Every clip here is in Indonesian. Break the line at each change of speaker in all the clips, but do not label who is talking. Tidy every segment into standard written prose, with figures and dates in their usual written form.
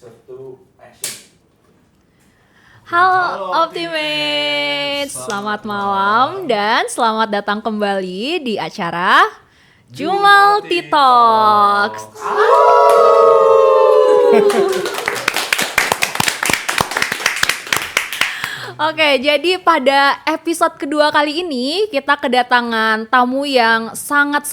Halo Optimates, selamat malam dan selamat datang kembali di acara Jumalti Talks. Oke, jadi pada episode kedua kali ini kita kedatangan tamu yang sangat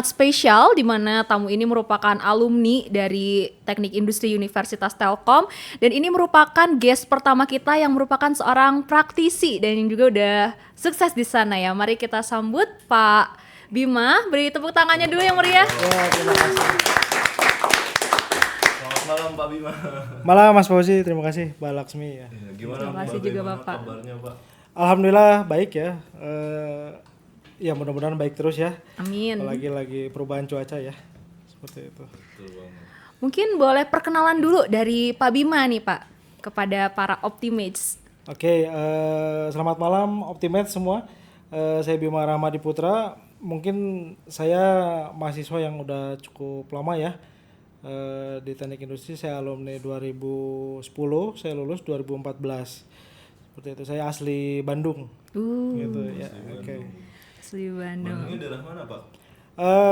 spesial, di mana tamu ini merupakan alumni dari Teknik Industri Universitas Telkom, dan ini merupakan guest pertama kita yang merupakan seorang praktisi dan yang juga udah sukses di sana ya. Mari kita sambut Pak Bima, beri tepuk tangannya dulu yang meriah.
Ya, terima kasih.
Selamat malam Pak Bima.
Malam Mas Fauzi, terima kasih Mbak Laksmi ya.
Gimana
Terima kasih
Mbak,
juga,
bagaimana
Bapak.
kabarnya Pak?
Alhamdulillah baik ya. Ya mudah-mudahan baik terus ya.
Amin.
Apalagi lagi perubahan cuaca ya. Seperti itu.
Betul banget.
Mungkin boleh perkenalan dulu dari Pak Bima nih Pak, kepada para Optimates.
Oke, selamat malam Optimate semua. Saya Bima Rahmadi Putra. Mungkin saya mahasiswa yang udah cukup lama ya. Di Teknik Industri saya alumni 2010, saya lulus 2014. Seperti itu. Saya asli Bandung. Gitu ya. Oke.
Asli Bandung.
Bandungnya daerah mana Pak?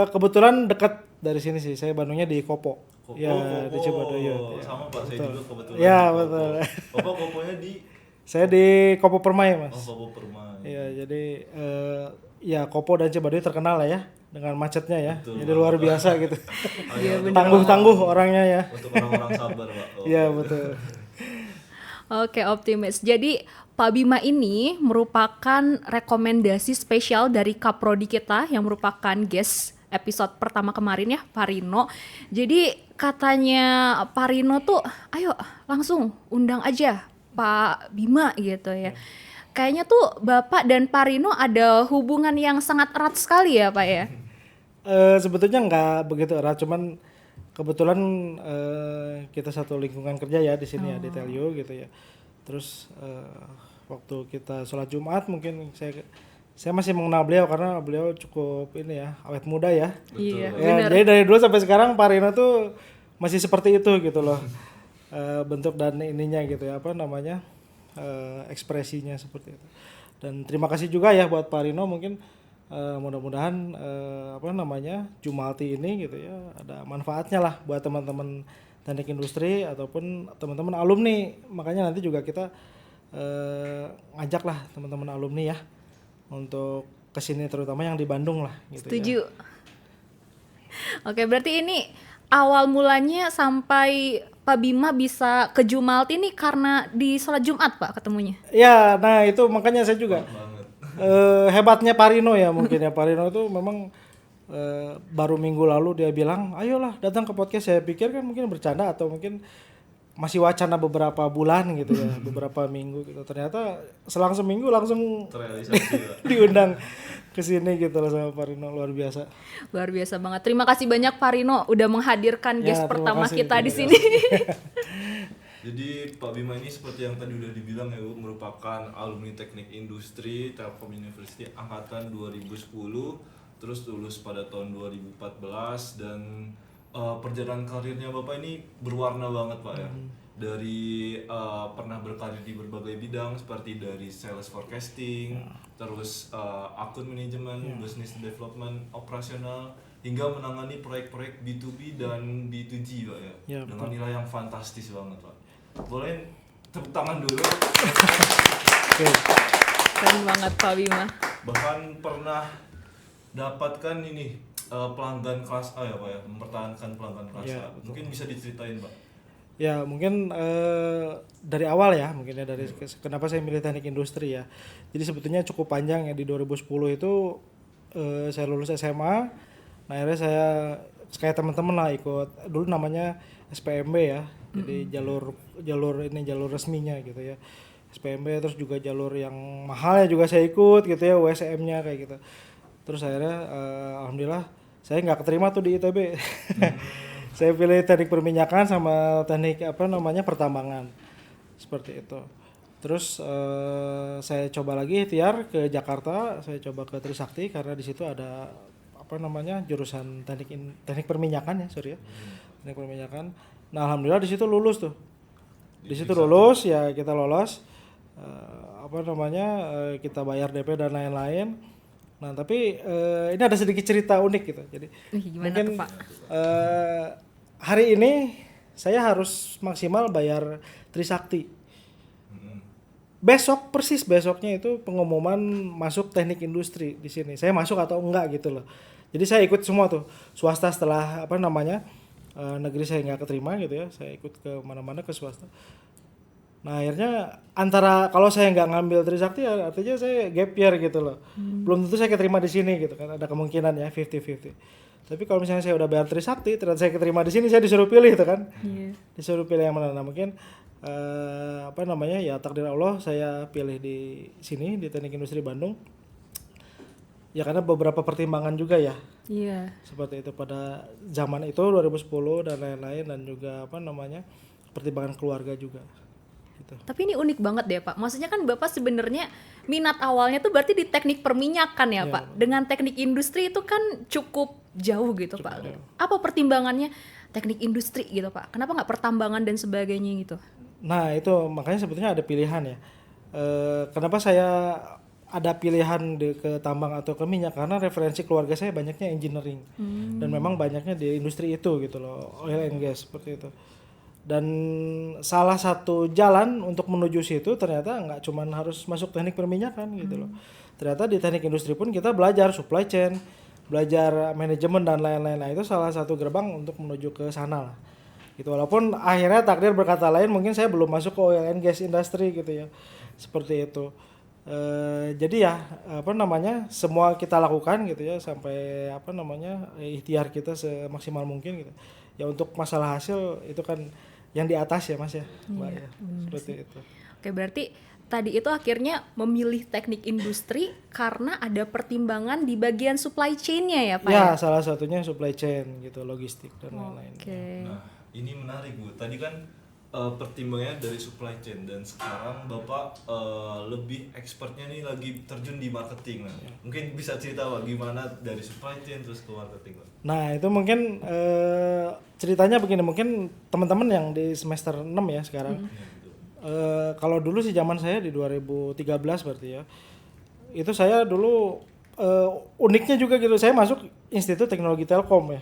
Kebetulan dekat dari sini sih. Saya Bandungnya di Kopo.
Kopo,
Ya, di Cibaduyut. Ya.
Sama Pak, saya
Betul.
juga kebetulan.
Ya,
di Kopo.
betul.
Bapak Koponya di
Saya di Kopo Permai, Mas.
Kopo Permai.
Iya, jadi ya Kopo dan Cibaduyut terkenal lah ya dengan macetnya ya.
Betul,
jadi luar biasa gitu.
Iya, bener.
Tangguh-tangguh orangnya ya.
Untuk orang-orang sabar Pak.
Iya, betul.
Oke, Optimates. Jadi Pak Bima ini merupakan rekomendasi spesial dari Kaprodi kita yang merupakan guest episode pertama kemarin ya, Pak Rino. Jadi katanya Pak Rino tuh, ayo langsung undang aja Pak Bima gitu ya. Kayaknya tuh Bapak dan Pak Rino ada hubungan yang sangat erat sekali ya Pak ya.
Sebetulnya nggak begitu erat, cuman kebetulan kita satu lingkungan kerja ya di sini ya di Telio gitu ya. Terus waktu kita sholat Jumat mungkin saya masih mengenal beliau karena beliau cukup ini ya awet muda ya.
Iya,
Ya,
benar.
jadi dari dulu sampai sekarang Pak Rino tuh masih seperti itu gitu loh. Bentuk dan ininya gitu ya, apa namanya, ekspresinya seperti itu. Dan terima kasih juga ya buat Pak Rino, mungkin mudah-mudahan apa namanya Jumalti ini gitu ya ada manfaatnya lah buat teman-teman teknik industri ataupun teman-teman alumni. Makanya nanti juga kita ngajak lah teman-teman alumni ya untuk kesini, terutama yang di Bandung lah gitu.
Setuju.
Ya.
Oke, berarti ini awal mulanya sampai Pak Bima bisa ke Jumalti nih karena di sholat Jumat Pak ketemunya.
Ya, nah itu makanya saya juga
Banget.
hebatnya Parino ya mungkin ya. Parino itu memang baru minggu lalu dia bilang, ayolah datang ke podcast. Saya pikir kan mungkin bercanda atau mungkin masih wacana beberapa bulan gitu ya, beberapa minggu gitu. Ternyata selang seminggu langsung
Terrealisasi Pak.
diundang ke sini gitu loh sama Parino, luar biasa.
Luar biasa banget. Terima kasih banyak Pak Rino udah menghadirkan
Ya,
guest
terima
pertama
kasih,
kita di
terima
sini.
Jadi Pak Bima ini seperti yang tadi udah dibilang ya Bu, merupakan alumni Teknik Industri Telkom University angkatan 2010, terus lulus pada tahun 2014 dan perjalanan karirnya Bapak ini berwarna banget Pak ya. Dari pernah berkarir di berbagai bidang seperti dari sales forecasting, terus akun manajemen, business development, operasional, hingga menangani proyek-proyek B2B dan B2G Pak ya.
Ya,
Dengan
betul.
nilai yang fantastis banget Pak. Boleh tepuk tangan dulu.
Oke.
Keren banget Pak Bima.
Bahkan pernah dapatkan ini pelanggan kelas A ya Pak ya, mempertahankan pelanggan kelas
Ya,
A. Mungkin bisa diceritain Pak.
Ya mungkin dari awal ya, mungkin ya dari kenapa saya milih teknik industri ya. Jadi sebetulnya cukup panjang ya. Di 2010 itu saya lulus SMA. Nah akhirnya saya kayak teman-teman lah ikut, dulu namanya SPMB ya. Jadi jalur resminya gitu ya. SPMB, terus juga jalur yang mahal ya juga saya ikut gitu ya, USM-nya kayak gitu. Terus akhirnya alhamdulillah saya nggak keterima tuh di ITB. Saya pilih teknik perminyakan sama teknik apa namanya pertambangan, seperti itu. Terus saya coba lagi ikhtiar ke Jakarta, saya coba ke Trisakti karena di situ ada apa namanya jurusan teknik perminyakan ya, sorry ya, teknik perminyakan. Nah alhamdulillah di situ lulus tuh. Di situ lulus ya, kita lolos. Kita bayar DP dan lain-lain. Nah tapi ini ada sedikit cerita unik gitu. Jadi
Gimana
mungkin
tuh Pak?
hari ini saya harus maksimal bayar Trisakti. Persis besoknya itu pengumuman masuk teknik industri di sini. Saya masuk atau enggak gitu loh. Jadi saya ikut semua tuh. Swasta setelah negeri saya nggak keterima gitu ya. Saya ikut ke mana-mana ke swasta. Nah akhirnya antara kalau saya nggak ngambil Trisakti artinya saya gap year gitu loh. Belum tentu saya keterima di sini gitu kan. Ada kemungkinan ya 50-50. Tapi kalau misalnya saya udah bayar Trisakti, ternyata saya keterima di sini, saya disuruh pilih gitu kan. Disuruh pilih yang mana. Nah mungkin ya takdir Allah saya pilih di sini di Teknik Industri Bandung ya karena beberapa pertimbangan juga ya seperti itu pada zaman itu 2010 dan lain-lain dan juga pertimbangan keluarga juga gitu.
Tapi ini unik banget deh Pak, maksudnya kan Bapak sebenarnya minat awalnya tuh berarti di teknik perminyakan ya Pak, dengan teknik industri itu kan cukup jauh gitu Pak. Apa pertimbangannya teknik industri gitu Pak, kenapa nggak pertambangan dan sebagainya gitu?
Nah itu makanya sebetulnya ada pilihan ya. Kenapa saya ada pilihan ke tambang atau ke minyak, karena referensi keluarga saya banyaknya engineering dan memang banyaknya di industri itu gitu loh, oil and gas seperti itu. Dan salah satu jalan untuk menuju situ ternyata nggak cuma harus masuk teknik perminyakan gitu loh. Ternyata di teknik industri pun kita belajar supply chain, belajar manajemen dan lain-lain. Nah itu salah satu gerbang untuk menuju ke sana lah. Gitu, walaupun akhirnya takdir berkata lain, mungkin saya belum masuk ke oil and gas industry gitu ya, seperti itu. Jadi ya semua kita lakukan gitu ya sampai ikhtiar kita semaksimal mungkin gitu ya. Untuk masalah hasil itu kan yang di atas ya Mas ya, Mbak ya, seperti itu.
Oke, berarti tadi itu akhirnya memilih teknik industri karena ada pertimbangan di bagian supply chain-nya ya Pak
ya? Salah satunya supply chain gitu, logistik dan lain-lain.
Nah ini menarik Bu, tadi kan pertimbangannya dari supply chain dan sekarang Bapak lebih expertnya nih lagi terjun di marketing. Nah, mungkin bisa cerita Pak gimana dari supply chain terus ke marketing Pak?
Nah itu mungkin ceritanya begini, mungkin teman-teman yang di semester 6 ya sekarang. Kalau dulu sih zaman saya di 2013 berarti ya, itu saya dulu uniknya juga gitu, saya masuk Institut Teknologi Telkom ya.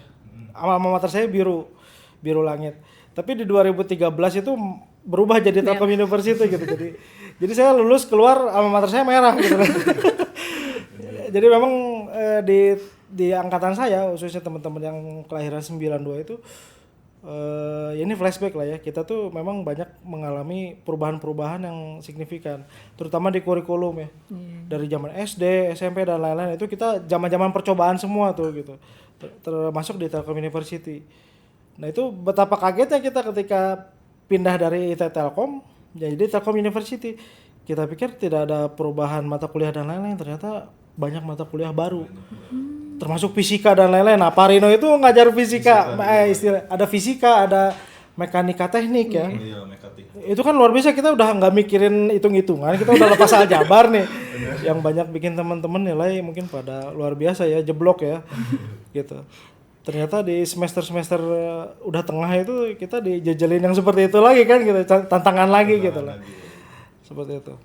Alma mater saya biru langit. Tapi di 2013 itu berubah jadi Telkom University gitu. Jadi saya lulus keluar alma mater saya merah gitu. Jadi memang di angkatan saya khususnya teman-teman yang kelahiran 92 itu ini flashback lah ya. Kita tuh memang banyak mengalami perubahan-perubahan yang signifikan, terutama di kurikulum ya. Dari zaman SD, SMP dan lain-lain itu kita zaman-zaman percobaan semua tuh gitu. Termasuk di Telkom University. Nah itu betapa kagetnya kita ketika pindah dari IT Telkom jadi Telkom University. Kita pikir tidak ada perubahan mata kuliah dan lain-lain, ternyata banyak mata kuliah baru. Termasuk fisika dan lain-lain. Nah Pak Rino itu ngajar fisika, ada fisika, ada mekanika teknik ya.
Iya, mekanik.
Itu kan luar biasa, kita udah nggak mikirin hitung-hitungan, kita udah lepas aljabar nih. Yang banyak bikin teman-teman nilai mungkin pada luar biasa ya, jeblok ya. Gitu. Ternyata di semester udah tengah itu kita dijejelin yang seperti itu lagi kan gitu, tantangan lagi gitu lah. Seperti itu.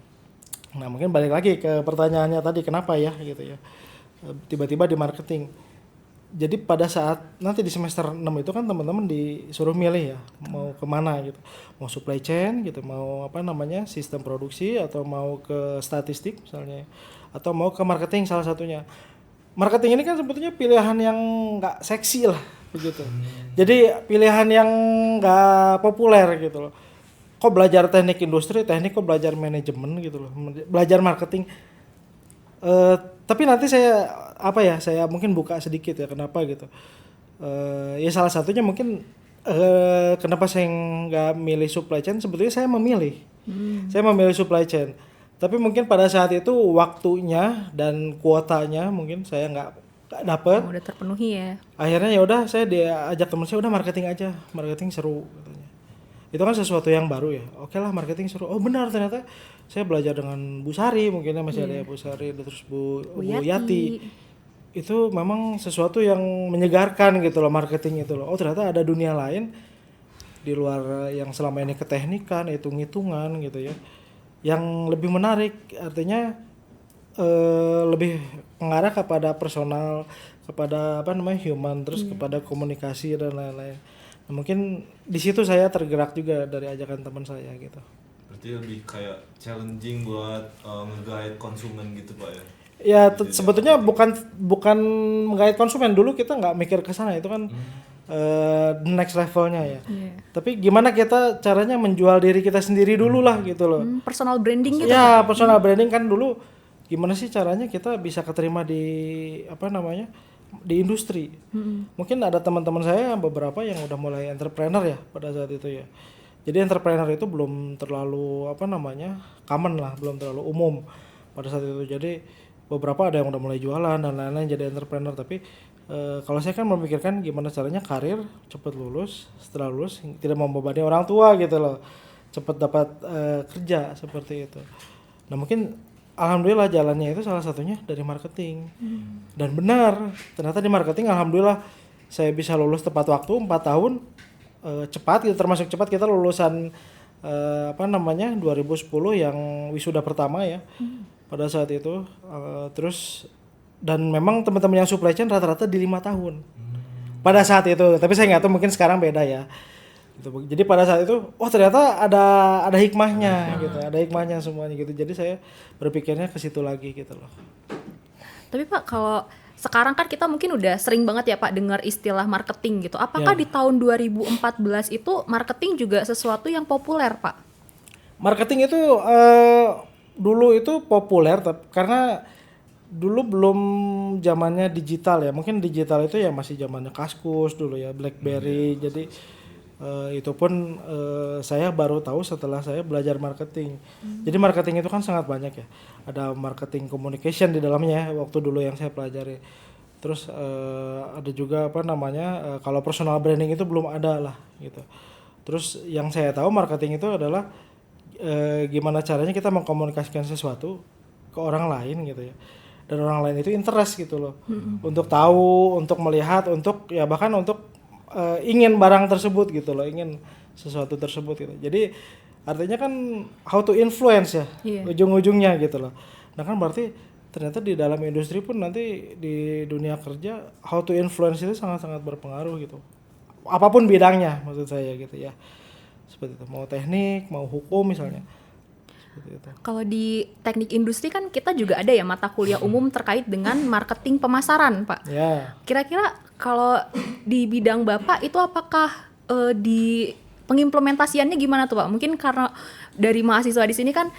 Nah, mungkin balik lagi ke pertanyaannya tadi, kenapa ya gitu ya. Tiba-tiba di marketing. Jadi pada saat nanti di semester 6 itu kan teman-teman disuruh milih ya, mau kemana gitu. Mau supply chain gitu, mau sistem produksi, atau mau ke statistik misalnya, atau mau ke marketing salah satunya. Marketing ini kan sebetulnya pilihan yang nggak seksi lah begitu. Jadi pilihan yang nggak populer gitu loh. Kok belajar teknik industri, kok belajar manajemen gitu loh. Belajar marketing. Tapi nanti saya mungkin buka sedikit ya kenapa gitu. Ya salah satunya mungkin kenapa saya nggak milih supply chain, sebetulnya saya memilih. Saya memilih supply chain. Tapi mungkin pada saat itu waktunya dan kuotanya mungkin saya nggak dapet.
Udah terpenuhi ya.
Akhirnya ya udah saya diajak teman saya, udah marketing aja, marketing seru katanya. Itu kan sesuatu yang baru ya. Oke lah, marketing seru. Oh benar, ternyata saya belajar dengan Bu Sari, mungkinnya masih ada Bu Sari, terus Bu Yati. Itu memang sesuatu yang menyegarkan gitu loh, marketing itu loh. Oh ternyata ada dunia lain di luar yang selama ini keteknikan, hitung-hitungan gitu ya. Yang lebih menarik artinya lebih mengarah kepada personal, kepada human, terus kepada komunikasi dan lain-lain. Nah, mungkin di situ saya tergerak juga dari ajakan teman saya gitu.
Berarti lebih kayak challenging buat nge-guide konsumen gitu Pak ya?
Ya sebetulnya bukan menggait konsumen, dulu kita nggak mikir ke sana, itu kan the next levelnya ya. Tapi gimana kita caranya menjual diri kita sendiri dulu lah gitu loh.
Personal branding gitu.
Ya personal branding kan dulu gimana sih caranya kita bisa keterima di di industri. Mungkin ada teman-teman saya beberapa yang udah mulai entrepreneur ya pada saat itu ya. Jadi entrepreneur itu belum terlalu common lah, belum terlalu umum pada saat itu. Jadi beberapa ada yang udah mulai jualan dan lain-lain jadi entrepreneur. Tapi kalau saya kan memikirkan gimana caranya karir cepat lulus, setelah lulus tidak membebani orang tua gitu loh, cepat dapat kerja seperti itu. Nah mungkin alhamdulillah jalannya itu salah satunya dari marketing. Dan benar, ternyata di marketing alhamdulillah saya bisa lulus tepat waktu 4 tahun, cepat gitu, termasuk cepat kita lulusan 2010 yang wisuda pertama ya. Pada saat itu terus dan memang teman-teman yang supply chain rata-rata di 5 tahun. Pada saat itu, tapi saya nggak tahu mungkin sekarang beda ya. Gitu. Jadi pada saat itu, ternyata ada hikmahnya gitu, ada hikmahnya semuanya gitu. Jadi saya berpikirnya ke situ lagi gitu loh.
Tapi Pak, kalau sekarang kan kita mungkin udah sering banget ya Pak dengar istilah marketing gitu. Apakah di tahun 2014 itu marketing juga sesuatu yang populer Pak?
Marketing itu dulu itu populer karena dulu belum zamannya digital ya. Mungkin digital itu ya masih zamannya Kaskus dulu ya, BlackBerry. Jadi itu pun saya baru tahu setelah saya belajar marketing. Jadi marketing itu kan sangat banyak ya. Ada marketing communication di dalamnya waktu dulu yang saya pelajari. Terus ada juga kalau personal branding itu belum ada lah gitu. Terus yang saya tahu marketing itu adalah gimana caranya kita mengkomunikasikan sesuatu ke orang lain gitu ya. Dan orang lain itu interest gitu loh. Untuk tahu, untuk melihat, untuk ya bahkan untuk ingin barang tersebut gitu loh, ingin sesuatu tersebut gitu. Jadi artinya kan how to influence ya, ujung-ujungnya gitu loh. Nah kan berarti ternyata di dalam industri pun nanti di dunia kerja how to influence itu sangat-sangat berpengaruh gitu. Apapun bidangnya maksud saya gitu ya. Seperti itu, mau teknik, mau hukum misalnya. Seperti itu.
Kalau di teknik industri kan kita juga ada ya mata kuliah umum terkait dengan marketing pemasaran Pak.
Ya.
Kira-kira kalau di bidang Bapak itu apakah di pengimplementasiannya gimana tuh Pak? Mungkin karena dari mahasiswa di sini kan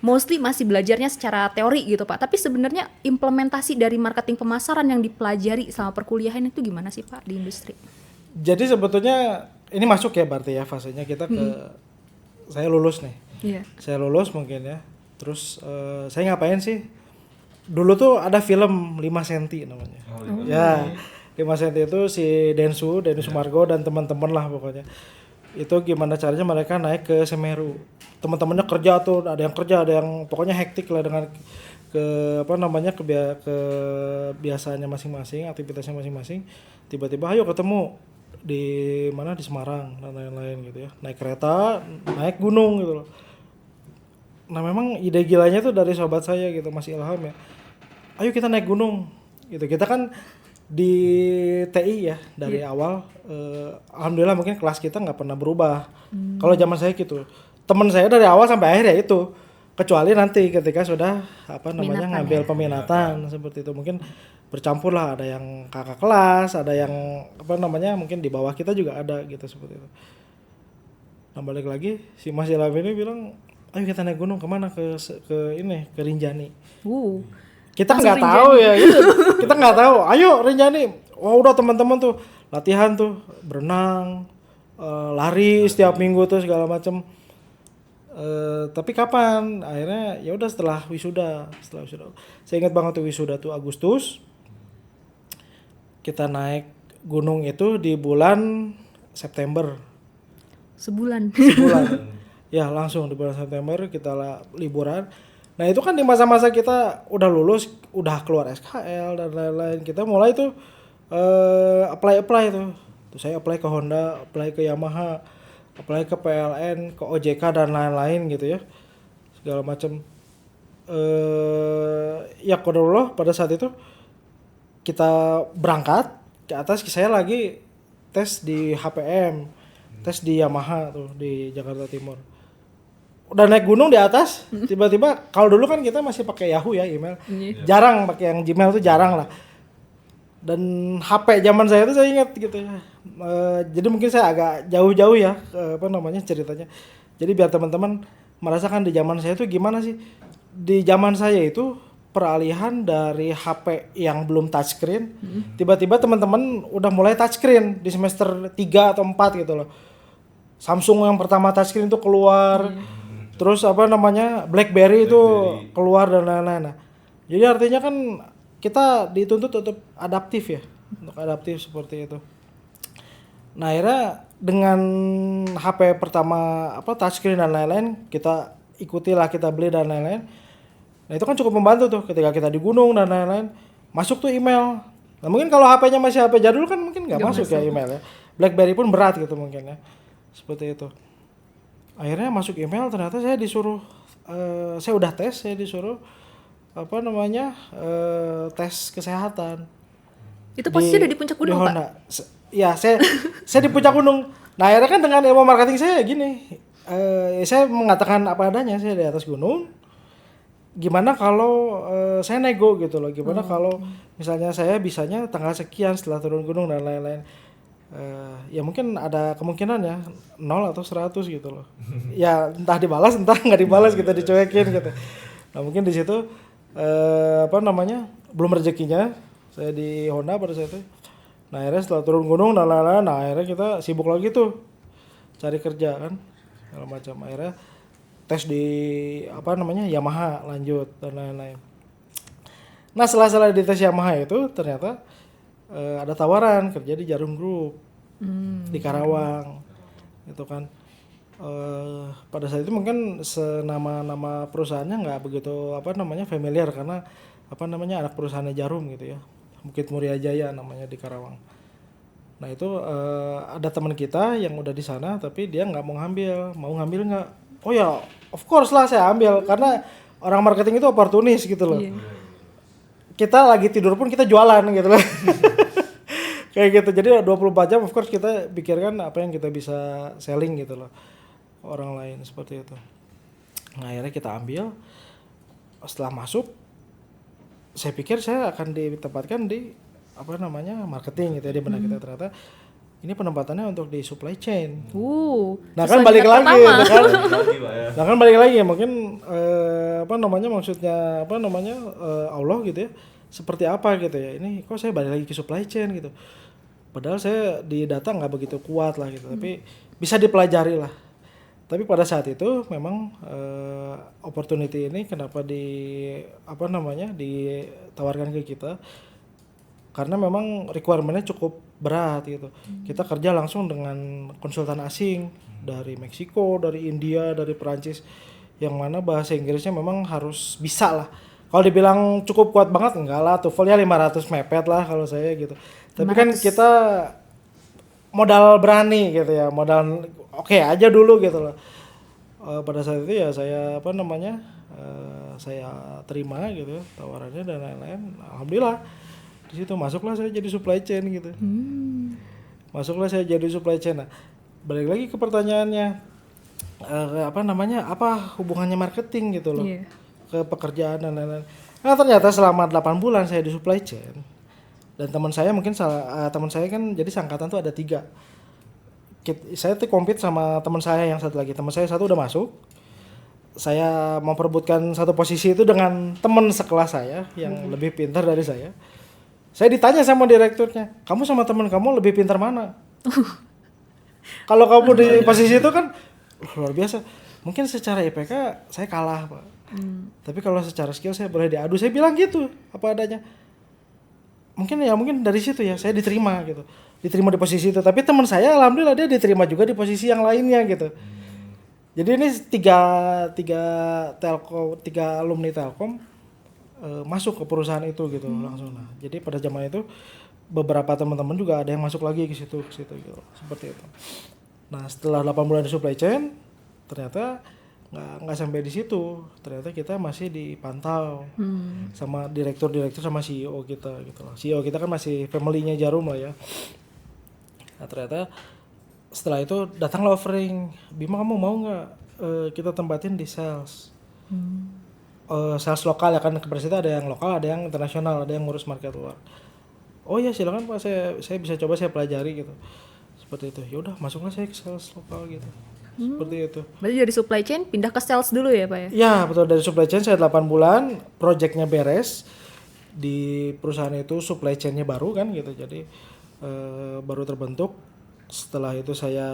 mostly masih belajarnya secara teori gitu Pak. Tapi sebenarnya implementasi dari marketing pemasaran yang dipelajari selama perkuliahan itu gimana sih Pak di industri?
Jadi sebetulnya ini masuk ya berarti ya fasenya kita ke saya lulus nih.
Iya.
Saya lulus mungkin ya. Terus saya ngapain sih? Dulu tuh ada film 5 cm namanya. Ya. 5 cm itu si Densu Sumargo dan teman-teman lah pokoknya. Itu gimana caranya mereka naik ke Semeru. Teman-temannya kerja tuh, ada yang kerja, ada yang pokoknya hektik lah dengan kebiasaannya masing-masing, aktivitasnya masing-masing. Tiba-tiba ayo ketemu di mana, di Semarang dan lain-lain gitu ya. Naik kereta, naik gunung gitu loh. Nah memang ide gilanya tuh dari sobat saya gitu, Mas Ilham ya. Ayo kita naik gunung gitu. Kita kan di TI ya dari awal alhamdulillah mungkin kelas kita nggak pernah berubah. Kalau zaman saya gitu, teman saya dari awal sampai akhir ya itu, kecuali nanti ketika sudah ngambil peminatan seperti itu mungkin bercampur lah, ada yang kakak kelas, ada yang mungkin di bawah kita juga ada gitu seperti itu. Nah balik lagi si Mas Ilham ini bilang ayo kita naik gunung kemana, ke Rinjani. Kita nggak tahu ya, kita nggak tahu. Ayo Rinjani, udah teman-teman tuh latihan tuh berenang, lari setiap minggu tuh segala macam. Tapi kapan? Akhirnya ya udah setelah wisuda. Saya ingat banget tuh wisuda tuh Agustus. Kita naik gunung itu di bulan September.
Sebulan.
Ya langsung di bulan September kita liburan. Nah itu kan di masa-masa kita udah lulus, udah keluar SKL dan lain-lain. Kita mulai tuh apply tuh. Terus saya apply ke Honda, apply ke Yamaha. apalagi ke PLN, ke OJK dan lain-lain gitu ya, segala macam. Ya qadarullah pada saat itu kita berangkat ke atas, saya lagi tes di HPM, tes di Yamaha tuh di Jakarta Timur. Udah naik gunung di atas, tiba-tiba kalau dulu kan kita masih pakai Yahoo ya email, jarang pakai yang Gmail tuh jarang lah. Dan HP zaman saya itu saya ingat gitu ya. Jadi mungkin saya agak jauh-jauh ya ceritanya. Jadi biar teman-teman merasakan di zaman saya itu gimana sih. Di zaman saya itu peralihan dari HP yang belum touchscreen, tiba-tiba teman-teman udah mulai touchscreen di semester 3 atau 4 gitu loh. Samsung yang pertama touchscreen itu keluar, terus BlackBerry itu keluar dan lain-lain. Nah, jadi artinya kan kita dituntut untuk adaptif ya, untuk adaptif seperti itu. Nah akhirnya dengan HP pertama touchscreen dan lain-lain, kita ikutilah, kita beli dan lain-lain. Nah itu kan cukup membantu tuh ketika kita di gunung dan lain-lain, masuk tuh email. Nah mungkin kalau HP-nya masih HP jadul kan mungkin nggak masuk ya email ya. BlackBerry pun berat gitu mungkin ya, seperti itu. Akhirnya masuk email, ternyata saya disuruh, saya udah tes, saya disuruh tes kesehatan.
Itu posisinya udah di puncak gunung,
di
Pak?
Ya, saya di puncak gunung. Nah akhirnya kan dengan ilmu marketing saya gini, saya mengatakan apa adanya, saya di atas gunung. Gimana kalau saya nego gitu loh, gimana kalau misalnya saya bisanya tanggal sekian setelah turun gunung dan lain-lain. Ya mungkin ada kemungkinan ya 0 atau 100 gitu loh. Ya entah dibalas entah nggak dibalas, kita dicuekin gitu. Nah mungkin di situ belum rezekinya saya di Honda pada saat itu. Nah akhirnya setelah turun gunung dan lain-lain, nah akhirnya kita sibuk lagi tuh cari kerja kan segala macam. Akhirnya tes di Yamaha lanjut dan lain-lain. Nah setelah di tes Yamaha itu ternyata ada tawaran kerja di Jarum Group di Karawang gitu kan. Pada saat itu mungkin nama perusahaannya nggak begitu familiar karena anak perusahaannya Jarum gitu ya, Bukit Muria Jaya namanya di Karawang. Nah itu ada teman kita yang udah di sana tapi dia nggak mau ngambil nggak? Oh ya of course lah saya ambil karena orang marketing itu oportunis gitu loh. Kita lagi tidur pun kita jualan gitu loh. Kayak gitu. Jadi 24 jam of course kita pikirkan apa yang kita bisa selling gitu loh. Orang lain seperti itu. Nah akhirnya kita ambil. Setelah masuk, saya pikir saya akan ditempatkan di marketing gitu ya, di benak kita. Ternyata ini penempatannya untuk di supply chain. Nah kan balik lagi gitu kan. Nah kan balik lagi mungkin maksudnya Allah gitu ya. Seperti apa gitu ya. Ini kok saya balik lagi ke supply chain gitu. Padahal saya di data nggak begitu kuat lah gitu. Tapi bisa dipelajari lah. Tapi pada saat itu memang opportunity ini kenapa ditawarkan ke kita, karena memang requirement-nya cukup berat gitu. Kita kerja langsung dengan konsultan asing dari Meksiko, dari India, dari Perancis, yang mana bahasa Inggrisnya memang harus bisa lah. Kalau dibilang cukup kuat banget enggak lah, TOEFL-nya 500 mepet lah kalau saya gitu. Tapi 500. Kan kita modal berani gitu ya, modal oke aja dulu gitu loh. Pada saat itu ya saya saya terima gitu tawarannya dan lain-lain. Alhamdulillah di situ masuklah saya jadi supply chain gitu. Masuklah saya jadi supply chain. Nah, balik lagi ke pertanyaannya, apa hubungannya marketing gitu loh ke pekerjaan dan lain-lain. Nah ternyata selama 8 bulan saya di supply chain, dan teman saya kan jadi seangkatan tuh ada 3. Saya tuh compete sama teman saya yang satu lagi. Teman saya satu udah masuk. Saya memperebutkan satu posisi itu dengan teman sekelas saya yang lebih pintar dari saya. Saya ditanya sama direkturnya, kamu sama teman kamu lebih pintar mana? Kalau kamu di posisi itu kan luar biasa. Mungkin secara IPK saya kalah, Pak. Tapi kalau secara skill saya boleh diadu. Saya bilang gitu apa adanya. Mungkin dari situ ya saya diterima gitu. Diterima di posisi itu. Tapi teman saya alhamdulillah dia diterima juga di posisi yang lainnya gitu. Jadi ini tiga alumni Telkom masuk ke perusahaan itu gitu langsung. Nah, jadi pada zaman itu beberapa teman-teman juga ada yang masuk lagi ke situ gitu. Seperti itu. Nah setelah 8 bulan di supply chain ternyata nggak sampai di situ, ternyata kita masih dipantau sama direktur sama CEO kita gitu loh. CEO kita kan masih family-nya Jarum lah ya. Nah ternyata setelah itu datanglah offering, Bima kamu mau nggak kita tempatin di sales, sales lokal ya kan, kebetulan ada yang lokal, ada yang internasional, ada yang ngurus market luar. Oh ya silakan Pak, saya bisa coba, saya pelajari gitu. Seperti itu. Ya udah masuklah saya ke sales lokal gitu. Seperti itu.
Berarti dari supply chain pindah ke sales dulu ya Pak ya?
Ya betul, dari supply chain saya 8 bulan, projectnya beres di perusahaan itu, supply chainnya baru kan gitu, jadi baru terbentuk. Setelah itu saya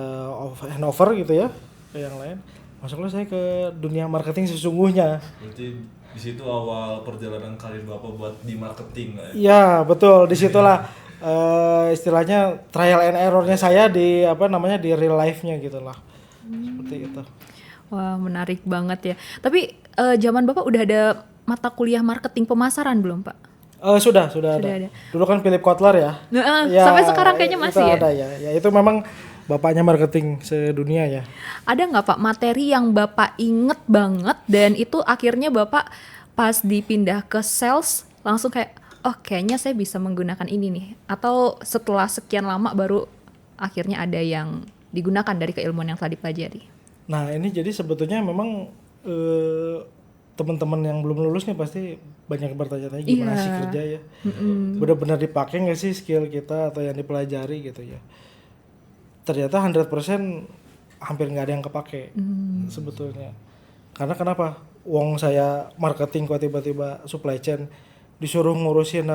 handover gitu ya ke yang lain, masuklah saya ke dunia marketing sesungguhnya.
Berarti di situ awal perjalanan karir Bapak buat di marketing lah ya.
Ya betul, disitulah istilahnya trial and errornya saya di di real life-nya gitu lah. Seperti itu.
Wah menarik banget ya. Tapi zaman Bapak udah ada mata kuliah marketing pemasaran belum Pak?
Sudah ada. Dulu kan Philip Kotler ya. Ya,
sampai sekarang kayaknya masih
itu
ya?
ada ya. Ya itu memang bapaknya marketing sedunia ya.
Ada nggak Pak materi yang Bapak inget banget dan itu akhirnya Bapak pas dipindah ke sales langsung kayak oh kayaknya saya bisa menggunakan ini nih, atau setelah sekian lama baru akhirnya ada yang digunakan dari keilmuan yang telah dipelajari?
Nah ini jadi sebetulnya memang teman-teman yang belum lulus nih pasti banyak bertanya-tanya gimana sih kerja ya. Benar-benar dipakai nggak sih skill kita atau yang dipelajari gitu ya. Ternyata 100% hampir nggak ada yang kepake sebetulnya. Karena kenapa? Wong saya marketing kok tiba-tiba supply chain disuruh ngurusin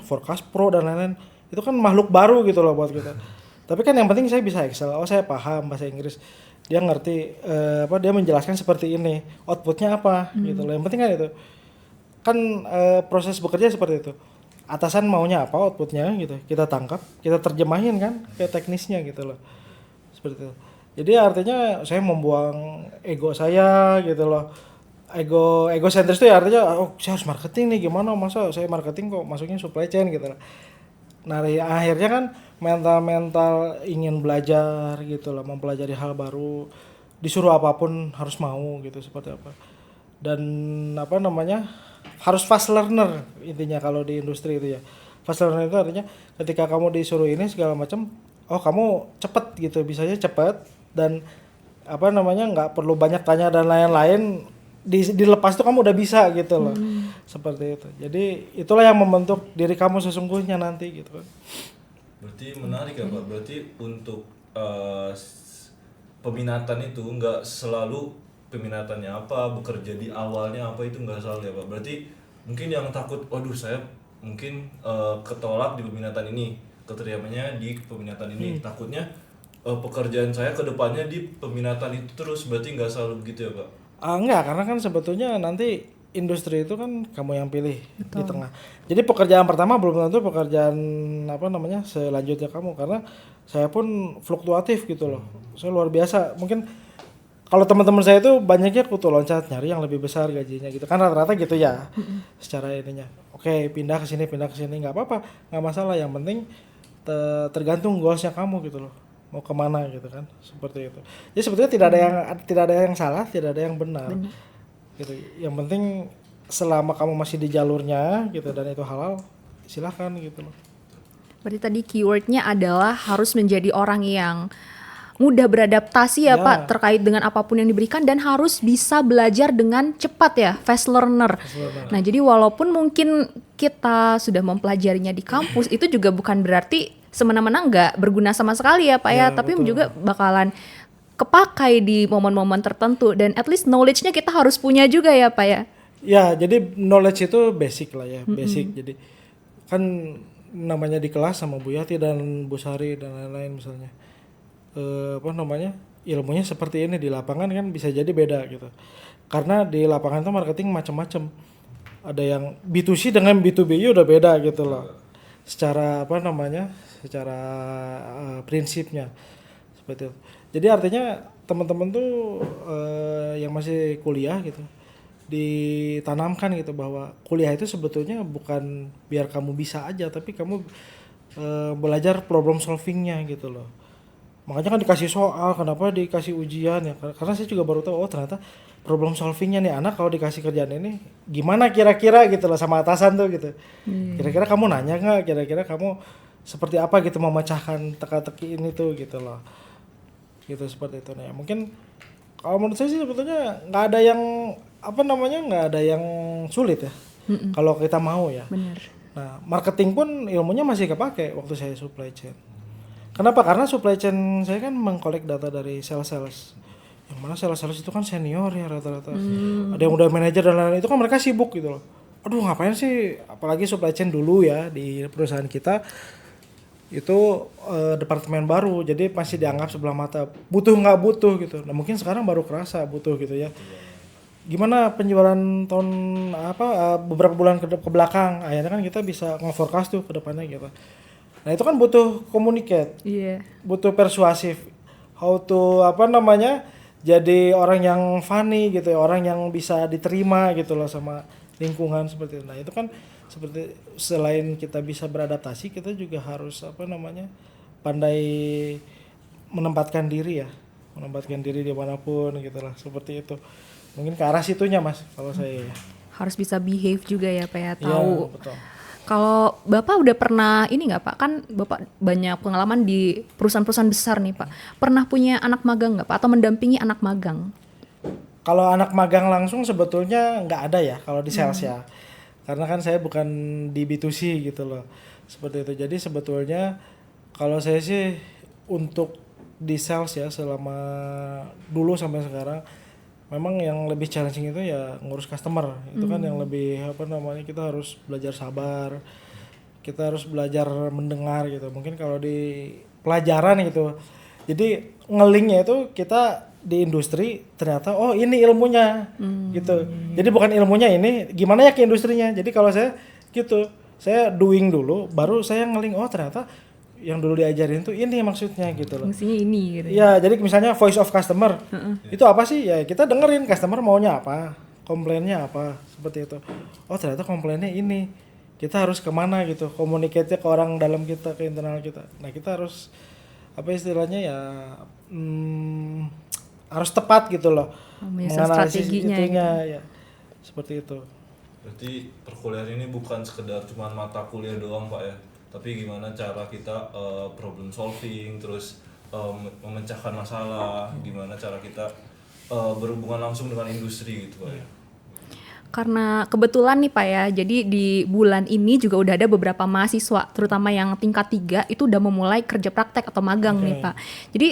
forecast pro dan lain-lain. Itu kan makhluk baru gitu loh buat kita. Tapi kan yang penting saya bisa Excel, saya paham bahasa Inggris. Dia ngerti dia menjelaskan seperti ini, outputnya apa gitu loh. Yang penting kan itu. Kan proses bekerja seperti itu. Atasan maunya apa outputnya gitu. Kita tangkap, kita terjemahin kan ke teknisnya gitu loh. Seperti itu. Jadi artinya saya membuang ego saya gitu loh. Egosentris itu ya artinya saya harus marketing nih, gimana masa saya marketing kok masuknya supply chain gitu loh. Nah akhirnya kan mental ingin belajar gitu loh, mempelajari hal baru, disuruh apapun harus mau gitu, seperti apa. Dan harus fast learner intinya kalau di industri itu ya. Fast learner itu artinya ketika kamu disuruh ini segala macam, kamu cepet gitu, bisanya cepet dan nggak perlu banyak tanya dan lain-lain. Dilepas itu kamu udah bisa gitu loh. Seperti itu. Jadi itulah yang membentuk diri kamu sesungguhnya nanti gitu kan.
Berarti menarik ya Pak. Berarti untuk peminatan itu nggak selalu peminatannya apa, bekerja di awalnya apa, itu nggak selalu ya Pak. Berarti mungkin yang takut, waduh saya mungkin ketolak di peminatan ini, keteriamannya di peminatan ini, takutnya pekerjaan saya ke depannya di peminatan itu terus, berarti nggak selalu begitu ya Pak?
Enggak, karena kan sebetulnya nanti industri itu kan kamu yang pilih. Betul. Di tengah. Jadi pekerjaan pertama belum tentu pekerjaan selanjutnya kamu, karena saya pun fluktuatif gitu loh. Saya luar biasa. Mungkin kalau teman-teman saya itu banyaknya kutu loncat nyari yang lebih besar gajinya gitu. Kan rata-rata gitu ya. Secara ininya. Oke, pindah ke sini nggak apa-apa, nggak masalah. Yang penting tergantung goalsnya kamu gitu loh. Mau kemana gitu kan, seperti itu. Jadi sebetulnya tidak ada yang salah, tidak ada yang benar. Gitu. Yang penting selama kamu masih di jalurnya gitu dan itu halal, silakan gitu loh.
Berarti tadi keywordnya adalah harus menjadi orang yang mudah beradaptasi ya Pak terkait dengan apapun yang diberikan, dan harus bisa belajar dengan cepat ya, fast learner. Nah jadi walaupun mungkin kita sudah mempelajarinya di kampus, itu juga bukan berarti semena-mena nggak berguna sama sekali ya Pak ya, tapi betul. Juga bakalan kepakai di momen-momen tertentu, dan at least knowledge-nya kita harus punya juga ya Pak ya. Ya
jadi knowledge itu basic lah ya, basic. Jadi kan namanya di kelas sama Bu Yati dan Bu Sari dan lain-lain misalnya, ilmunya seperti ini, di lapangan kan bisa jadi beda gitu. Karena di lapangan itu marketing macam-macam. Ada yang B2C dengan B2B udah beda gitu loh. Secara secara prinsipnya seperti itu. Jadi artinya teman-teman tuh yang masih kuliah gitu ditanamkan gitu bahwa kuliah itu sebetulnya bukan biar kamu bisa aja, tapi kamu belajar problem solvingnya gitu loh. Makanya kan dikasih soal, kenapa dikasih ujian ya? Karena saya juga baru tahu, oh ternyata problem solvingnya nih anak kalau dikasih kerjaan ini gimana kira-kira gitu loh sama atasan tuh gitu. Kira-kira kamu nanya nggak? Kira-kira kamu seperti apa gitu memecahkan teka-teki ini tuh gitu loh. Gitu seperti itu nih. Mungkin kalau menurut saya sih sebetulnya nggak ada yang nggak ada yang sulit ya. Kalau kita mau ya.
Bener.
Nah, marketing pun ilmunya masih kepake waktu saya supply chain. Kenapa? Karena supply chain saya kan mengkolek data dari sales-sales. Yang mana sales-sales itu kan senior ya rata-rata. Ada yang udah manajer dan lain-lain, itu kan mereka sibuk gitu loh. Aduh ngapain sih, apalagi supply chain dulu ya di perusahaan kita itu departemen baru, jadi masih dianggap sebelah mata, butuh nggak butuh gitu. Nah mungkin sekarang baru kerasa butuh gitu ya. Gimana penjualan tahun beberapa bulan ke belakang, akhirnya kan kita bisa nge-forecast tuh ke depannya gitu. Nah itu kan butuh communicate, butuh persuasif, how to jadi orang yang funny gitu, orang yang bisa diterima gitu loh sama lingkungan seperti itu. Nah itu kan seperti selain kita bisa beradaptasi, kita juga harus pandai menempatkan diri dimanapun gitu lah, seperti itu. Mungkin ke arah situnya mas, kalau saya ya.
Harus bisa behave juga ya Pak ya, tahu.
Ya, betul.
Kalau Bapak udah pernah ini nggak Pak? Kan Bapak banyak pengalaman di perusahaan-perusahaan besar nih Pak. Pernah punya anak magang nggak Pak? Atau mendampingi anak magang?
Kalau anak magang langsung sebetulnya nggak ada ya kalau di sales ya. Karena kan saya bukan di B2C gitu loh. Seperti itu. Jadi sebetulnya kalau saya sih untuk di sales ya selama dulu sampai sekarang memang yang lebih challenging itu ya ngurus customer. Itu kan yang lebih kita harus belajar sabar. Kita harus belajar mendengar gitu. Mungkin kalau di pelajaran gitu. Jadi nge-linknya itu kita di industri ternyata oh ini ilmunya gitu. Jadi bukan ilmunya ini gimana ya ke industrinya. Jadi kalau saya gitu, saya doing dulu baru saya nge-link oh ternyata yang dulu diajarin tuh ini maksudnya gitu loh.
Fungsinya ini gitu.
Ya, jadi misalnya voice of customer. Itu apa sih? Ya kita dengerin customer maunya apa, komplainnya apa, seperti itu. Oh, ternyata komplainnya ini. Kita harus kemana gitu, communicate-nya ke orang dalam kita, ke internal kita. Nah, kita harus istilahnya ya harus tepat gitu loh. Menganalisis itunya gitu. Ya. Seperti itu.
Berarti perkuliahan ini bukan sekedar cuma mata kuliah doang, Pak ya. Tapi gimana cara kita problem solving, terus memecahkan masalah, gimana cara kita berhubungan langsung dengan industri gitu Pak ya.
Karena kebetulan nih Pak ya, jadi di bulan ini juga udah ada beberapa mahasiswa, terutama yang tingkat 3 itu udah memulai kerja praktek atau magang nih Pak. Jadi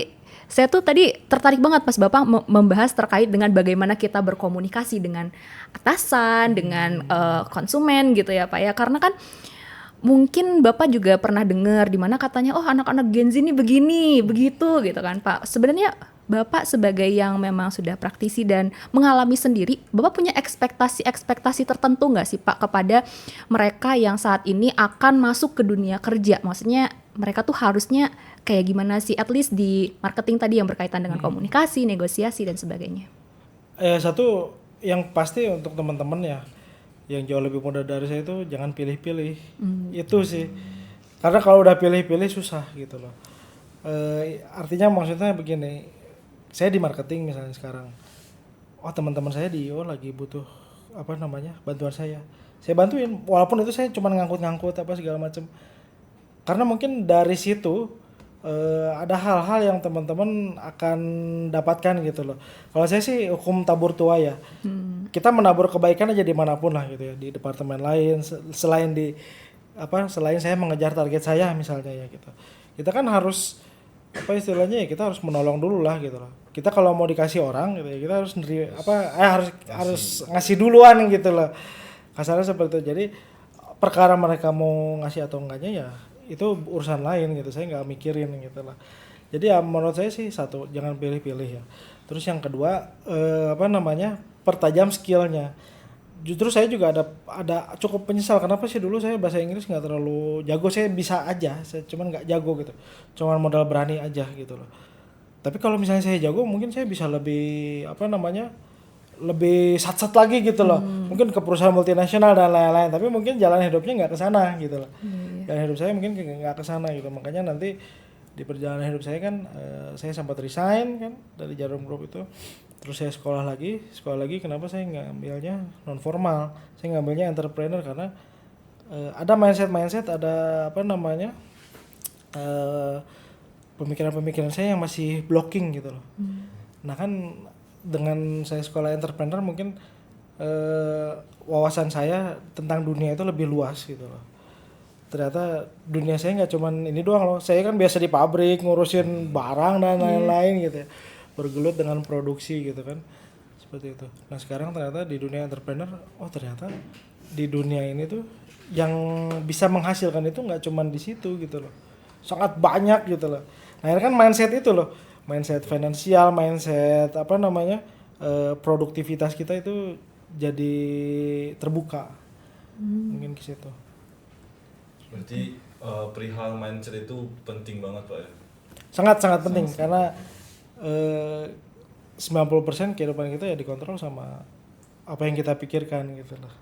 saya tuh tadi tertarik banget pas Bapak membahas terkait dengan bagaimana kita berkomunikasi dengan atasan, dengan konsumen gitu ya Pak ya. Karena kan mungkin Bapak juga pernah dengar di mana katanya oh anak-anak Gen Z ini begini, begitu gitu kan Pak. Sebenarnya Bapak sebagai yang memang sudah praktisi dan mengalami sendiri, Bapak punya ekspektasi tertentu nggak sih Pak kepada mereka yang saat ini akan masuk ke dunia kerja? Maksudnya mereka tuh harusnya kayak gimana sih, at least di marketing tadi yang berkaitan dengan komunikasi, negosiasi dan sebagainya.
Satu yang pasti untuk teman-teman ya yang jauh lebih muda dari saya itu jangan pilih-pilih. Itu sih. Karena kalau udah pilih-pilih susah gitu loh. Artinya maksudnya begini. Saya di marketing misalnya sekarang. Oh, teman-teman saya di IO lagi butuh bantuan saya. Saya bantuin walaupun itu saya cuma ngangkut-ngangkut segala macam. Karena mungkin dari situ ada hal-hal yang teman-teman akan dapatkan gitu loh. Kalau saya sih hukum tabur tua ya. Kita menabur kebaikan aja dimanapun lah gitu ya, di departemen lain selain saya mengejar target saya misalnya ya gitu. Kita kan harus istilahnya ya kita harus menolong dulu lah gitu loh. Kita kalau mau dikasih orang gitu ya kita harus harus ngasih duluan gitu loh. Kasarnya seperti itu. Jadi perkara mereka mau ngasih atau enggaknya ya itu urusan lain gitu, saya nggak mikirin gitu lah. Jadi ya menurut saya sih satu, jangan pilih-pilih ya. Terus yang kedua pertajam skillnya. Justru saya juga ada cukup penyesal kenapa sih dulu saya bahasa Inggris nggak terlalu jago, saya bisa aja, saya cuman nggak jago gitu, cuman modal berani aja gitu loh. Tapi kalau misalnya saya jago mungkin saya bisa lebih lebih sat-sat lagi gitu loh. Mungkin ke perusahaan multinasional dan lain-lain, tapi mungkin jalan hidupnya nggak ke sana gitu loh. Jalan hidup saya mungkin nggak ke sana gitu. Makanya nanti di perjalanan hidup saya kan saya sempat resign kan dari Jarum Group itu, terus saya sekolah lagi. Kenapa saya nggak ambilnya non formal, saya ngambilnya entrepreneur karena ada mindset ada apa namanya pemikiran saya yang masih blocking gitu loh. Nah kan dengan saya sekolah entrepreneur mungkin wawasan saya tentang dunia itu lebih luas gitu loh. Ternyata dunia saya nggak cuman ini doang loh. Saya kan biasa di pabrik ngurusin barang dan lain-lain gitu ya. Bergelut dengan produksi gitu kan. Seperti itu. Nah sekarang ternyata di dunia entrepreneur, ternyata di dunia ini tuh yang bisa menghasilkan itu nggak cuman di situ gitu loh. Sangat banyak gitu loh. Nah ini kan mindset itu loh. Mindset finansial, mindset apa namanya produktivitas kita itu jadi terbuka. Mungkin ke situ.
Berarti perihal mindset itu penting banget Pak ya?
Sangat penting karena 90% kehidupan kita ya dikontrol sama apa yang kita pikirkan gitu loh.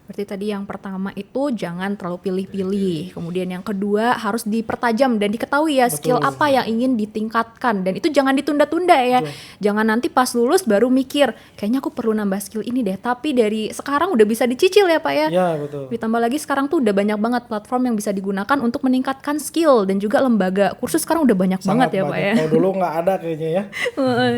Berarti tadi yang pertama itu jangan terlalu pilih-pilih. Kemudian yang kedua harus dipertajam dan diketahui ya skill apa yang ingin ditingkatkan. Dan itu jangan ditunda-tunda ya. Jangan nanti pas lulus baru mikir, kayaknya aku perlu nambah skill ini deh. Tapi dari sekarang udah bisa dicicil ya Pak ya.
Iya betul.
Ditambah lagi sekarang tuh udah banyak banget platform yang bisa digunakan untuk meningkatkan skill. Dan juga lembaga kursus sekarang udah banyak
Sangat
banget ya
banyak.
Pak ya.
Kalau dulu nggak ada kayaknya ya.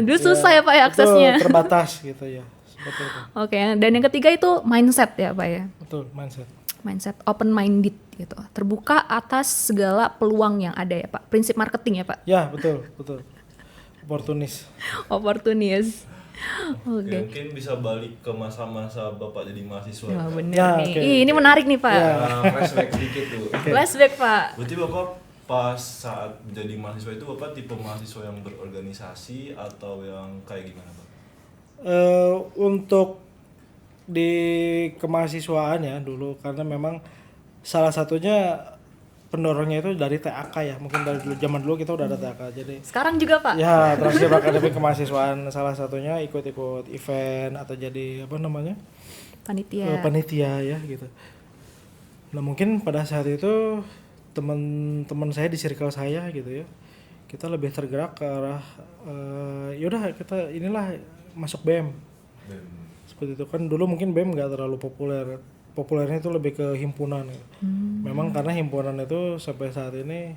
Dulu susah ya Pak ya aksesnya.
Betul, terbatas gitu ya. Seperti itu.
Oke, dan yang ketiga itu mindset ya Pak ya.
Betul, mindset.
Mindset open minded gitu, terbuka atas segala peluang yang ada ya Pak, prinsip marketing ya Pak.
Ya betul
Opportunis.
Oke. Mungkin bisa balik ke masa-masa Bapak jadi mahasiswa.
Ya,
Pak.
bener
Ya,
nih.
oke.
Ini menarik nih Pak.
Flashback dikit tuh.
Flashback Pak.
Berarti Bapak pas saat menjadi mahasiswa itu Bapak tipe mahasiswa yang berorganisasi atau yang kayak gimana Pak?
Untuk di kemahasiswaan ya dulu, karena memang salah satunya pendorongnya itu dari TAK ya, mungkin dari dulu, zaman dulu kita udah ada TAK, jadi
Sekarang juga Pak.
ya transfer akademik kemahasiswaan salah satunya ikut-ikut event atau jadi apa namanya panitia ya gitu. Nah mungkin pada saat itu teman-teman saya di circle saya gitu ya, kita lebih tergerak ke arah yaudah kita inilah masuk BEM. Seperti itu kan, dulu mungkin BEM nggak terlalu populernya itu lebih ke himpunan gitu. Memang karena himpunan itu sampai saat ini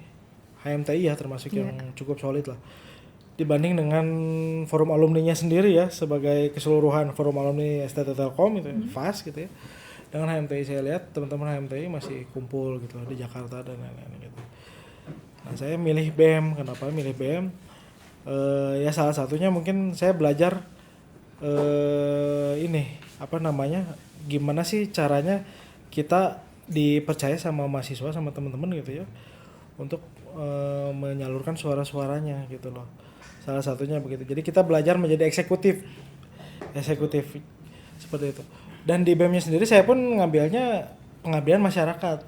HMTI ya termasuk yang cukup solid lah dibanding dengan forum alumninya sendiri ya, sebagai keseluruhan forum alumni STT Telkom itu FAS gitu ya. Dengan HMTI saya lihat teman-teman HMTI masih kumpul gitu di Jakarta dan lain-lain gitu. Nah saya milih BEM. Kenapa milih BEM? Ya salah satunya mungkin saya belajar ini apa namanya, gimana sih caranya kita dipercaya sama mahasiswa, sama teman-teman gitu ya, untuk menyalurkan suara-suaranya gitu loh. Salah satunya begitu. Jadi kita belajar menjadi eksekutif seperti itu. Dan di BEM-nya sendiri saya pun ngambilnya pengabdian masyarakat.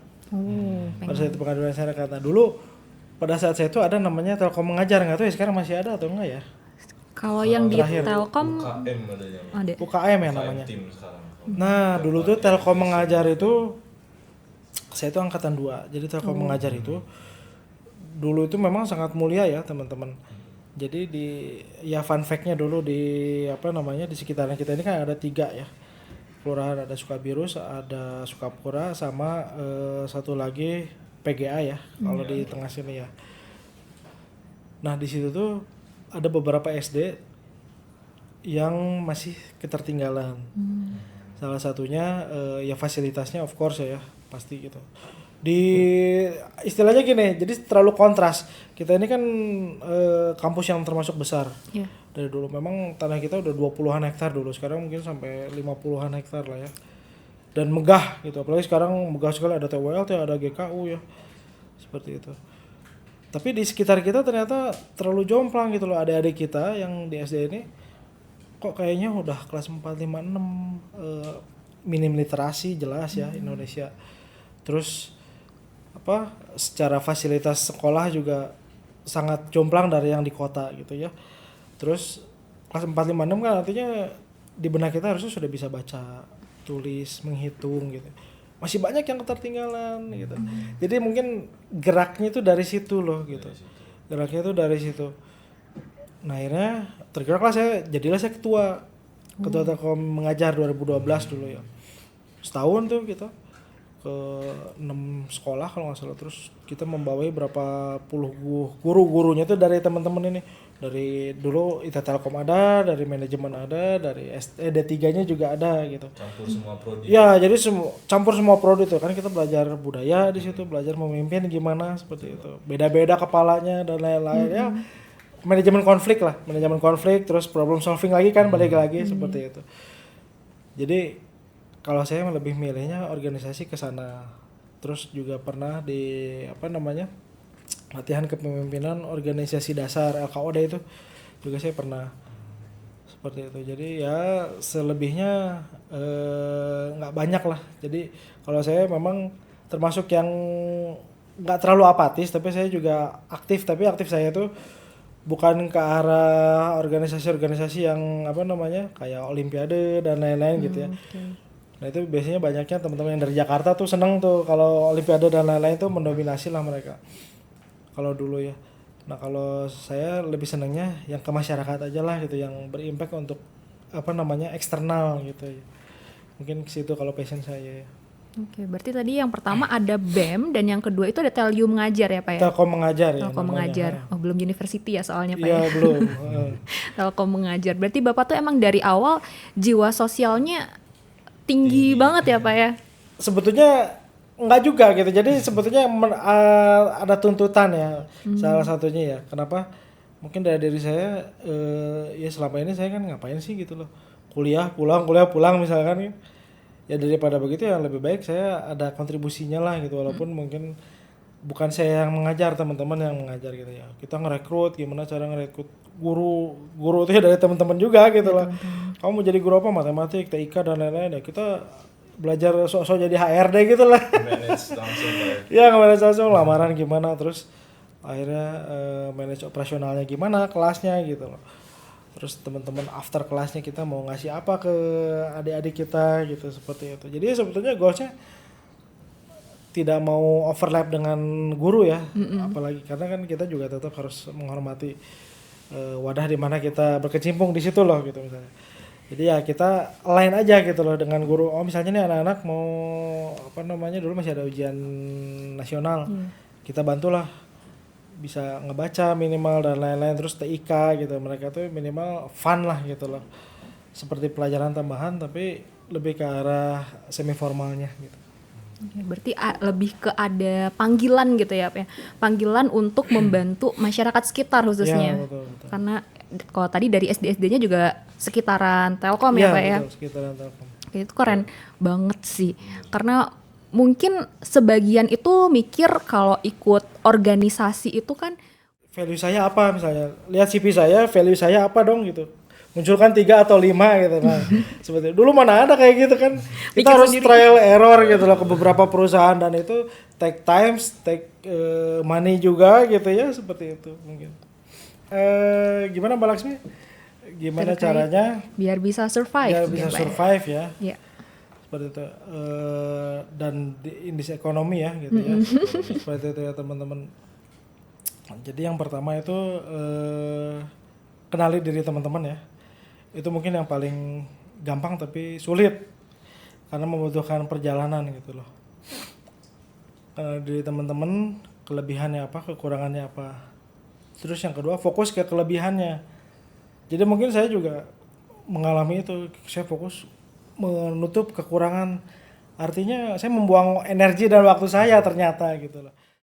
Pada saat itu pengabdian masyarakat. Nah dulu pada saat saya itu ada namanya Telkom Mengajar, nggak tahu ya sekarang masih ada atau enggak ya.
Kalau yang di Telkom
UKM adanya.
ada.
UKM ya namanya.
Tim sekarang.
Nah dulu tuh Telkom Mengajar itu, saya itu angkatan 2. Jadi Telkom Mengajar itu dulu itu memang sangat mulia ya teman-teman. Jadi ya fun fact-nya dulu di apa namanya, di sekitaran kita ini kan ada 3 ya kelurahan, ada Sukabirus, ada Sukapura, sama satu lagi PGA ya kalau di tengah sini ya. Nah di situ tuh ada beberapa SD yang masih ketertinggalan. Salah satunya ya fasilitasnya of course ya pasti gitu. Di istilahnya gini, jadi terlalu kontras. Kita ini kan kampus yang termasuk besar. Dari dulu memang tanah kita udah 20-an hektar dulu, sekarang mungkin sampai 50-an hektar lah ya. Dan megah gitu, apalagi sekarang megah sekali, ada TWLT, ada GKU ya. Seperti itu. Tapi di sekitar kita ternyata terlalu jomplang gitu loh, adik-adik kita yang di SD ini kok kayaknya udah kelas 4, 5, 6 minim literasi jelas ya Indonesia. Terus apa secara fasilitas sekolah juga sangat jomplang dari yang di kota gitu ya. Terus kelas 4, 5, 6 kan artinya di benak kita harusnya sudah bisa baca, tulis, menghitung gitu. masih banyak yang ketertinggalan gitu. Jadi mungkin geraknya itu dari situ loh gitu. Geraknya itu dari situ. Nah akhirnya tergeraklah jadilah saya ketua Telkom mengajar 2012 dulu ya. Setahun tuh kita ke 6 sekolah kalau nggak salah, terus kita membawai berapa puluh guru-gurunya tuh dari teman-teman ini, dari dulu IT Telkom ada, dari manajemen ada, dari D3-nya juga ada gitu.
Campur semua prodi.
Ya jadi campur semua prodi itu kan, kita belajar budaya di situ, belajar memimpin gimana seperti itu, beda-beda kepalanya dan lain-lain ya. Manajemen konflik terus problem solving lagi kan, balik lagi seperti itu. Jadi kalau saya lebih milihnya organisasi ke sana. Terus juga pernah di latihan kepemimpinan organisasi dasar LKOD itu juga saya pernah seperti itu. Jadi ya selebihnya nggak banyak lah. Jadi kalau saya memang termasuk yang nggak terlalu apatis, tapi saya juga aktif. Tapi aktif saya tuh bukan ke arah organisasi-organisasi yang kayak olimpiade dan lain-lain gitu ya.
Okay.
Nah itu biasanya banyaknya teman-teman yang dari Jakarta tuh seneng tuh kalau olimpiade dan lain-lain tuh mendominasi lah mereka. Kalau dulu ya. Nah kalau saya lebih senengnya yang ke masyarakat aja lah gitu, yang berimpact untuk eksternal gitu ya. Mungkin ke situ kalau passion saya ya.
Oke, berarti tadi yang pertama ada BEM dan yang kedua itu ada Telyu mengajar ya Pak ya?
Telkom mengajar ya.
Telkom mengajar. Oh belum university ya soalnya Pak
ya? Iya belum.
Telkom mengajar. Berarti Bapak tuh emang dari awal jiwa sosialnya tinggi banget ya Pak ya?
Sebetulnya enggak juga gitu. Jadi sebetulnya ada tuntutan ya, salah satunya ya. Kenapa? Mungkin dari diri saya ya selama ini saya kan ngapain sih gitu loh. Kuliah pulang misalkan kan. Ya daripada begitu ya lebih baik saya ada kontribusinya lah gitu, walaupun mungkin bukan saya yang mengajar, teman-teman yang mengajar gitu ya. Kita ngerekrut, gimana cara ngerekrut guru itu ya dari teman-teman juga gitu loh. Kamu mau jadi guru apa? Matematik, TIK dan lain-lain ya. Kita belajar sok-sok jadi HRD gitu lah.
Manage langsung
ya nge-manage langsung, lamaran gimana, terus akhirnya manage operasionalnya gimana, kelasnya gitu loh. Terus teman-teman after kelasnya kita mau ngasih apa ke adik-adik kita gitu, seperti itu. Jadi sebetulnya goalsnya tidak mau overlap dengan guru ya, apalagi karena kan kita juga tetap harus menghormati wadah di mana kita berkecimpung di situ loh gitu misalnya. Jadi ya kita align aja gitu loh dengan guru. Oh misalnya nih anak-anak mau dulu masih ada ujian nasional, kita bantulah bisa ngebaca minimal dan lain-lain, terus TIK gitu, mereka tuh minimal fun lah gitu loh, seperti pelajaran tambahan tapi lebih ke arah semi formalnya gitu.
Berarti lebih ke ada panggilan gitu ya Pak ya, panggilan untuk membantu masyarakat sekitar khususnya.
Ya, betul.
Karena kalau tadi dari SD-SD-nya juga sekitaran Telkom ya Pak ya.
Betul, sekitaran Telkom.
Itu keren banget sih, karena mungkin sebagian itu mikir kalau ikut organisasi itu kan
value saya apa, misalnya lihat CV saya, value saya apa dong gitu, munculkan 3 atau 5 gitu. Nah seperti dulu mana ada kayak gitu kan, kita harus trial error gitu loh ke beberapa perusahaan, dan itu take money juga gitu ya, seperti itu mungkin. Gimana Mbak Laksmi, gimana caranya
biar bisa survive
ya. Yeah. Seperti itu, dan di indeks ekonomi ya gitu ya. Seperti itu ya teman-teman. Jadi yang pertama itu kenali diri teman-teman ya. Itu mungkin yang paling gampang tapi sulit karena membutuhkan perjalanan gitu loh. Kenali diri teman-teman, kelebihannya apa, kekurangannya apa. Terus yang kedua fokus ke kelebihannya. Jadi mungkin saya juga mengalami itu, saya fokus menutup kekurangan, artinya saya membuang energi dan waktu saya ternyata gitu loh.